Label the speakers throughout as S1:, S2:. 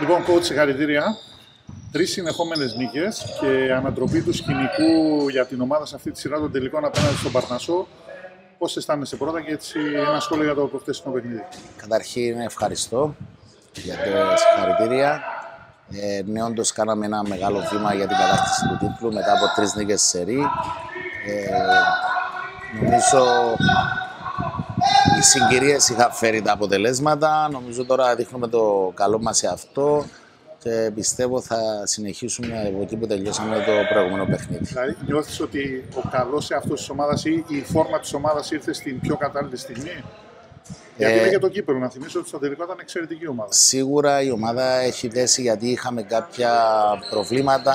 S1: Λοιπόν, coach, συγχαρητήρια. 3 συνεχόμενες νίκες και ανατροπή του σκηνικού για την ομάδα σε αυτή τη σειρά των τελικών απέναντι στον Παρνασσό. Πώς αισθάνεσαι πρώτα και έτσι ένα σχόλιο για το προχθεσινό παιχνίδι?
S2: Καταρχήν ευχαριστώ για τα συγχαρητήρια. Ναι, όντως κάναμε ένα μεγάλο βήμα για την κατάκτηση του τίτλου μετά από 3 νίκες σερί. Νομίζω οι συγκυρίες είχαν φέρει τα αποτελέσματα. Νομίζω τώρα δείχνουμε το καλό μας σε αυτό και πιστεύω θα συνεχίσουμε από εκεί που τελειώσαμε το προηγούμενο παιχνίδι.
S1: Δηλαδή, νιώθεις ότι ο καλός εαυτός της ομάδας ή η φόρμα της ομάδας ήρθε στην πιο κατάλληλη στιγμή? Γιατί είναι και το κύπελλο, να θυμίσω ότι στο τελικό ήταν εξαιρετική ομάδα.
S2: Σίγουρα η ομάδα έχει δέσει, γιατί είχαμε κάποια προβλήματα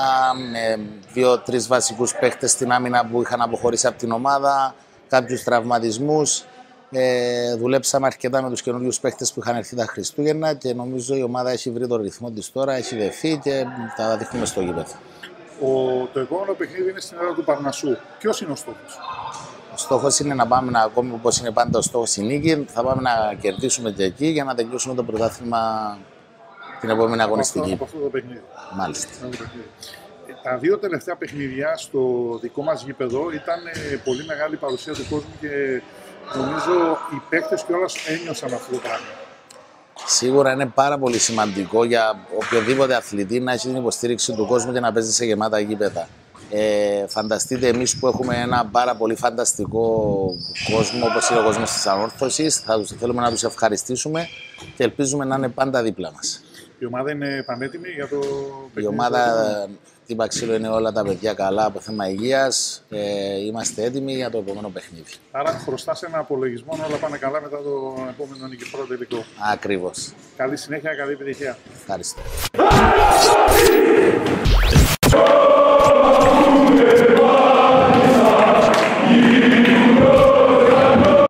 S2: με 2-3 βασικούς παίχτες στην άμυνα που είχαν αποχωρήσει από την ομάδα, κάποιους τραυματισμούς. Δουλέψαμε αρκετά με τους καινούριους παίχτες που είχαν έρθει τα Χριστούγεννα και νομίζω η ομάδα έχει βρει τον ρυθμό της τώρα, έχει δεθεί και τα δείχνουμε στο γήπεδο.
S1: Το επόμενο παιχνίδι είναι στην έδρα του Παρνασσού. Ποιος είναι ο στόχος?
S2: Ο στόχος είναι να πάμε ακόμη όπως είναι πάντα ο στόχος η νίκη. Θα πάμε να κερδίσουμε και εκεί για να τελειώσουμε το πρωτάθλημα την επόμενη αγωνιστική.
S1: Από αυτό το παιχνίδι.
S2: Μάλιστα.
S1: Τα 2 τελευταία παιχνίδια στο δικό μας γήπεδο ήταν πολύ μεγάλη παρουσία του κόσμου και νομίζω οι παίκτες κιόλας ένιωσαν αυτό το πράγμα.
S2: Σίγουρα είναι πάρα πολύ σημαντικό για οποιοδήποτε αθλητή να έχει την υποστήριξη του κόσμου και να παίζει σε γεμάτα γήπεδα. Φανταστείτε εμείς που έχουμε ένα πάρα πολύ φανταστικό κόσμο όπως είναι ο κόσμος της Ανόρθωσης, θέλουμε να τους ευχαριστήσουμε και ελπίζουμε να είναι πάντα δίπλα μας.
S1: Η ομάδα είναι πανέτοιμη για το παιχνίδι?
S2: Η ομάδα τύπα ξύλο είναι όλα τα παιδιά καλά από θέμα υγείας. Είμαστε έτοιμοι για το επόμενο παιχνίδι.
S1: Άρα χρωστάς ένα απολογισμό να όλα πάνε καλά μετά το επόμενο νικηφόρο τελικό.
S2: Ακριβώς.
S1: Καλή συνέχεια, καλή επιτυχία.
S2: Ευχαριστώ.